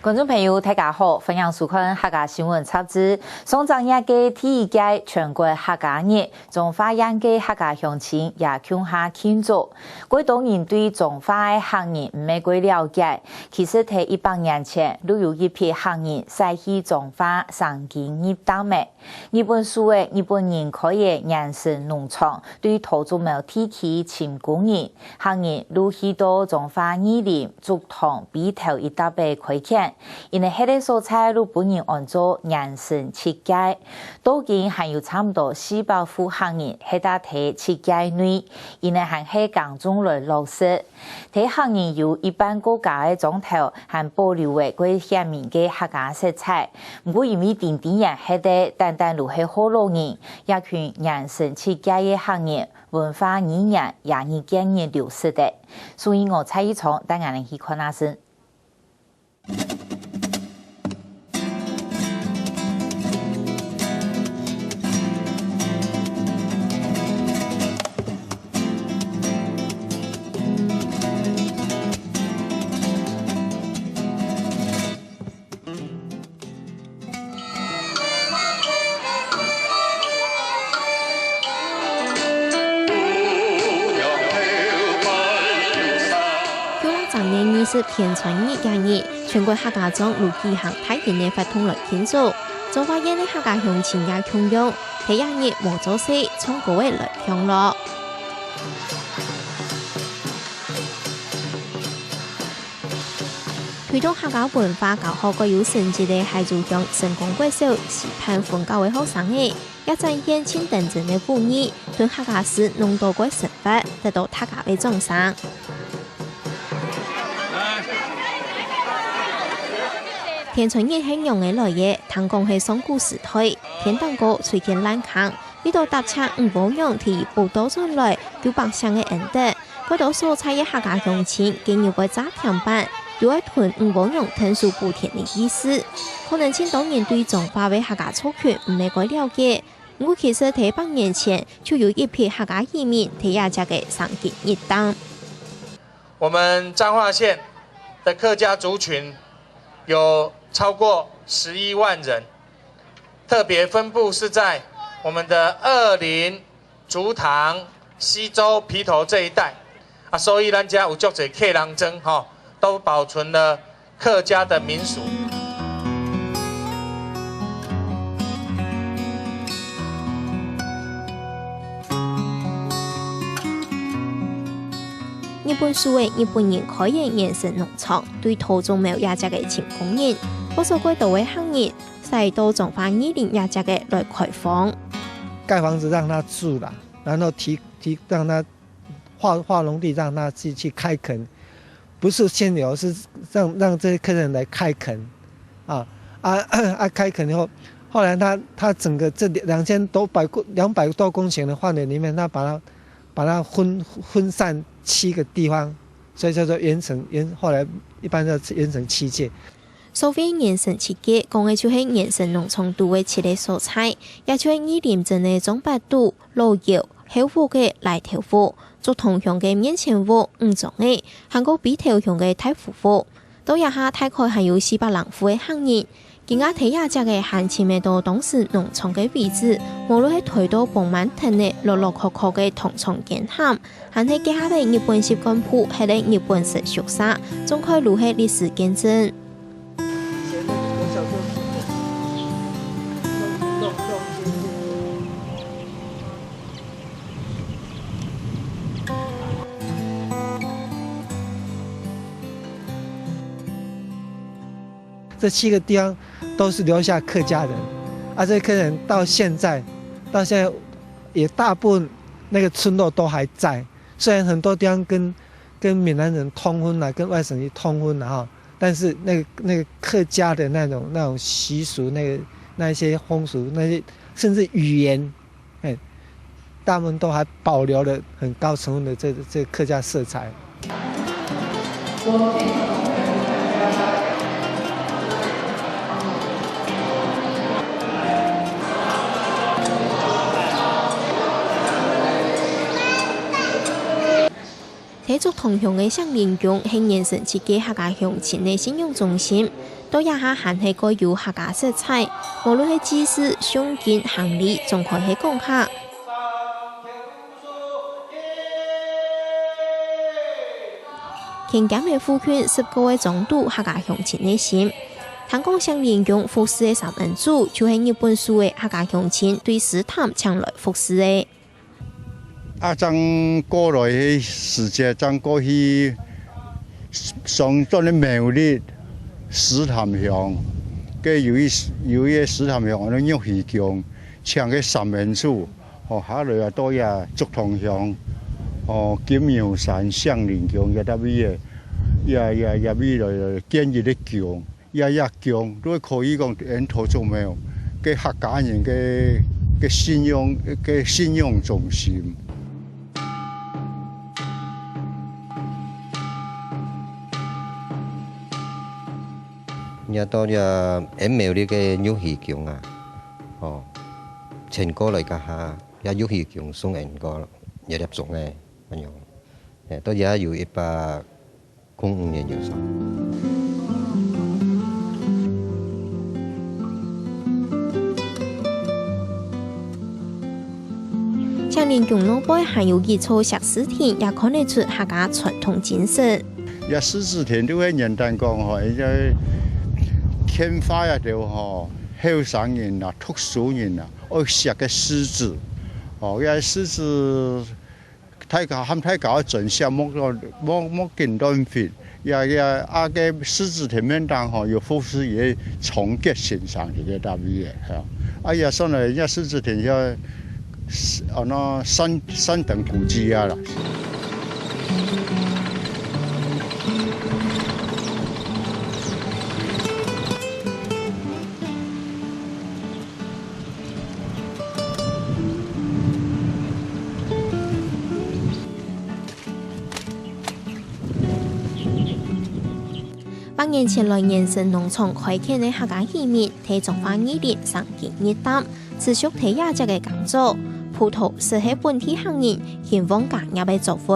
观众朋友，大家好，欢迎收看客家新闻插枝。上周日嘅第一届全国客家日，中华人嘅客家乡亲也共下庆祝。广东人对中华嘅客人唔係幾了解，其實喺100年前，都有一批客人徙去中華生根入黨嘅。日本所謂日本人可以養成農場，對土著苗提起前工人，客人都去到中華園林、竹塘、比頭一大被開墾。因為迄個蔬菜都本人按照原生設計，當今還有差不多400戶客人喺搭睇設計內，因為還係耕種來落實。睇客人有一般國家嘅種頭，還保留為佢鮮明嘅客家色彩。唔過因為點點人喺度單單都係好老人，一群原生設計嘅客人文化語言也日漸日流失的，所以我蔡一聰帶我哋去看下先。是田川日日，全國客家莊如舉行大型嘅活動來慶祝。中華人嘅客家鄉親也共用，喺日無做事，從各位來享樂。推動客家文化教學個有成績嘅海珠鄉成功國小師範分教嘅學生嘅，也展現清等真嘅婦女對客家事濃多個成法，得到大家嘅獎賞。田川日係用嘅來嘅，聽講係上古時代，田當哥隨見爛坑，呢度搭車唔好用提報道上來，叫百姓嘅恩德。嗰度蔬菜嘅客家鄉親，建議個炸甜版，有一團唔好用藤樹補田嘅意思。可能青島人對中華嘅客家族群唔係個了解，我其實喺100年前就有一批客家移民喺亞家嘅生根入黨。我們彰化縣的客家族群有超過11萬人，特別分布是在我們的二林、竹塘、西周、埤頭這一帶啊，所以咱家有足濟客人莊哈，都保存了客家的民俗。日本所謂日本人開業養成農場，對土著苗亞家嘅前工人，不少過度嘅客人，使到中華園林亞家嘅來開放。蓋房子讓他住啦，然後讓他劃農地，讓他自己去開墾，不是現有，是讓這些客人來開墾，開墾以後，後來他整個這200多公頃的範圍裡面，他把它分散7個地方，所以叫做後來一般叫原城7界。所謂原城7界，講嘅就係原城農場度嘅7個蔬菜，也就係二林鎮嘅中白肚、老葉、後湖嘅來頭湖、竹塘鄉嘅面前湖、五種嘅，韓國比頭鄉嘅太湖湖，到一下大概還有400人戶嘅客人。而家睇亞家嘅行前面到當時農場嘅位置，無論係推到蹦滿藤嘅落落確確嘅同場見喊，還係家下嘅日本習慣譜，係咧日本式熟沙，仲可以錄係歷史見證。這7個地方都是留下客家人，這些客人到現在也大部分那個村落都還在，雖然很多地方跟閩南人通婚了，跟外省人通婚了哈，但是那個客家的那種習俗，那一些風俗，那些甚至語言，大部分都還保留了很高程度的這客家色彩。台族同鄉嘅雙連宮係延伸設計客家鄉親嘅信用中心，到也下限係個有客家色彩，無論係祭祀、誦經、行禮，仲可以講下。傾減嘅賦權10個位總督客家鄉親嘅心。談講雙連宮服侍嘅三人組，就係日本蘇嘅客家鄉親對師譚搶來服侍嘅。將過來嘅時節，將過去上咗啲廟裏師譚鄉，嘅有一師譚鄉，我哋玉溪宮搶嘅三人組，下來啊多呀竹塘鄉，金陽山雙連宮也得咩嘢，也咩來建議啲宮。也強都可以講喺土著廟嘅客家人嘅信用中心。也到也喺廟裏嘅玉溪宮啊，前過嚟家下也玉溪宮送人個也入種嘅咁樣，都也有105年以上。雙連宮內背還有幾處石獅田，也看得出客家傳統精神。也獅子田都係簡單講嗬，因為天花一條後生人啊、讀書人啊，愛食嘅獅子，因為獅子太搞盡些冇見到fit，也嘅獅子田面當嗬有服侍嘢重結線上嘅大嘢係，也上來也獅子田要。山等古蹟啊啦。8年前來延伸農場開墾嘅客家漁民，睇中華2年上見熱擔，持續睇亞隻嘅工作。葡萄是喺本地行人希望加入嘅作物。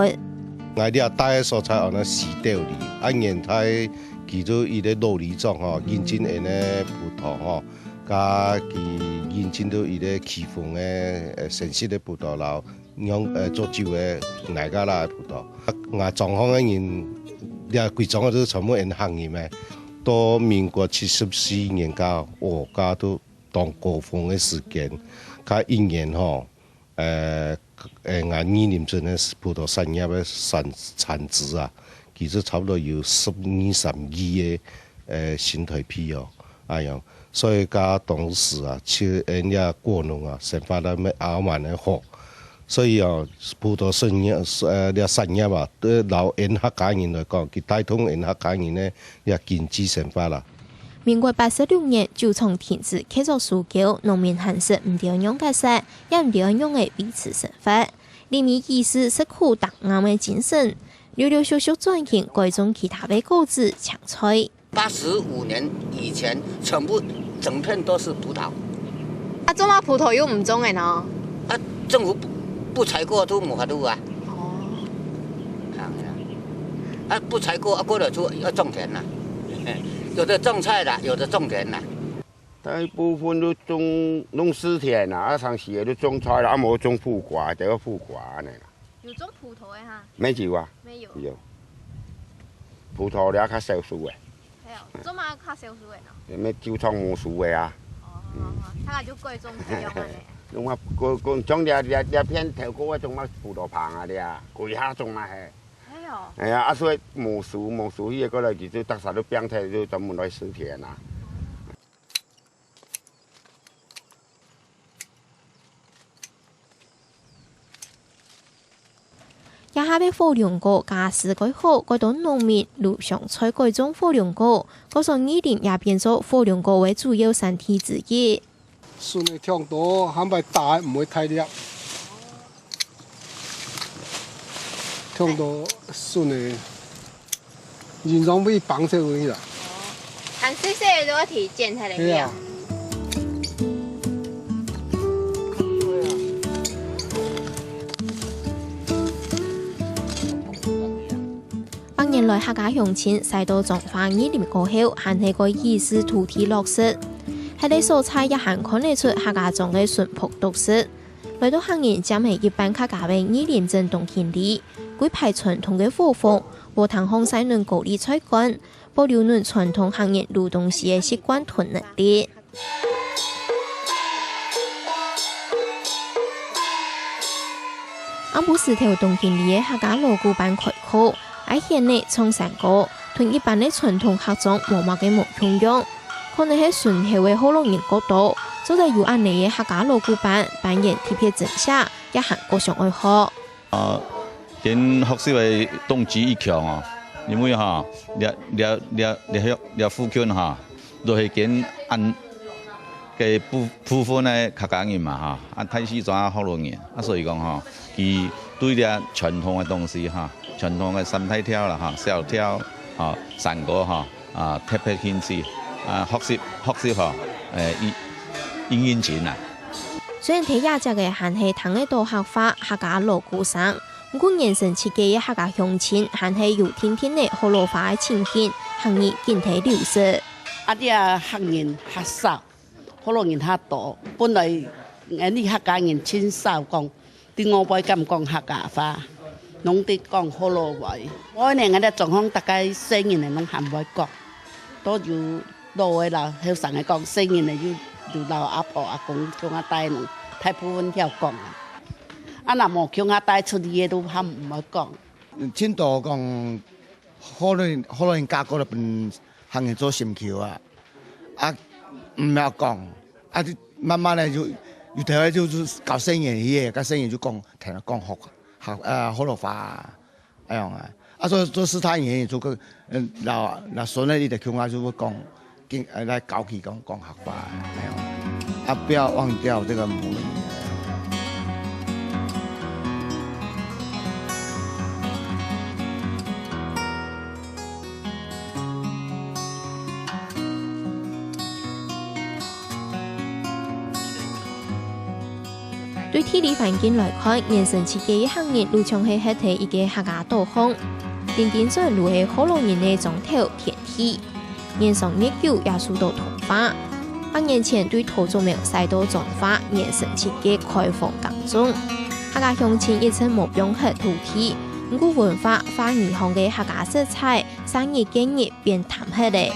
我哋大嘅蔬菜，我哋時調理，年睇叫做伊啲老李種嗬，引進嘅咧葡萄嗬，加佢引進到伊啲氣風嘅城市嘅葡萄樓，做酒嘅大家啦葡萄。我狀況嘅人，也貴種都全部人行業嘅，到民國74年加都當高峰嘅時間，加1年嗬。我2年前嘅葡萄產業嘅產值啊，其實差不多有12-13億嘅新台幣哦，樣，所以加當時啊，人家果農啊，生發得咩傲慢嘅好，所以啊，葡萄產業啊，對老客家人來講，佢帶動客家人呢，也經濟生發啦。民國86年就從停止開作蘇狗，農民限時唔調用嘅食，也唔調用嘅彼此生活。裡面意思是苦大啱嘅精神，溜溜縮縮轉型改種其他嘅果子搶菜。85年以前，全部整片都是葡萄。種下葡萄又唔種嘅呢？政府不採過都冇法度啊。不採過過了就要種田啦。有的種菜啦，有的種田啦。大部分都種農田啦，長時都種菜啦，冇種苦瓜，就有苦瓜呢。有種葡萄嘅哈？沒有啊。沒有。有。葡萄咧較少數嘅。係啊，種嘛較少數嘅呢？咩招倉冇數嘅啊？睇下就貴種這樣嘅。種啊，個種啲片頭嗰種乜葡萄棚啊啲啊，佢下種嘛係。係啊，所以冇數呢個嚟，就特產都變態，就專門來收田啦。也下邊火龍果假使改好，改到農民陸上採改種火龍果，嗰上2年也變咗火龍果為主要產地之一。筍嘅長度係咪大唔會太叻？長度筍嘅形狀會綁出嚟啦。但細細嘅都一剪出嚟嘅。年來客家鄉親使到種花2年過後，還係個意思土地落實。喺啲蔬菜也還看得出客家種嘅淳樸特色。來到客人將係一般客家嘅2年正動建立，舉排傳統嘅貨風，和堂向西嫩高麗菜乾，保留嫩傳統客人勞動時嘅習慣同能力。阿布石頭動建立嘅客家鑼鼓班開課，喺縣內創成果，同一般嘅傳統客種無乜嘅冇共用。可能喺順後嘅好多人角度，就係有安尼嘅客家鑼鼓班扮演特別正式，也行各項愛好。跟學師嘅動機一強啊，因為嚇，你富強嚇，都係跟按嘅部分嘅客家人嘛嚇，按睇書裝好多人，所以講嚇，佢對啲傳統嘅東西嚇，傳統嘅身體跳啦嚇，小跳嚇，散歌嚇，特別興趣。學習嚇，應錢啊！雖然睇亞洲嘅還係談得到客話客家鑼鼓聲，不過原生設計嘅客家鄉親還係有天天嘅河洛話嘅情景，行業見體流失。啲客人較少，河洛人較多。本來啲客家人親少講，啲我輩咁講客家話，攏啲講河洛話。我哋啲狀況大概4年嚟攏還袂講，都要。老嘅啦，後生嘅講聲音嚟要老阿婆阿公叫我帶儂，大部分都講啊。啊，若冇叫我帶出去嘅都喊唔會講。青島講，好多人家嗰度邊行人做線橋啊，唔要講，啲慢慢咧就頭咧就搞聲音嘅，搞聲音就講聽講學河洛話一樣啊。所以做其他嘢做個嗱所以呢啲叫我就會講。來搞起講客話，不要忘掉這個母語。對地理環境來看，原生設計嘅行業路長係喺睇一個客家導向，電電水路係河洛人嘅種頭天氣。年上熱久也受到同化，8年前對土著苗曬到種花，原生設計開放耕種。客家鄉親一直冇用黑土地，不過文化花兒行嘅客家色彩，生意經驗變淡黑咧。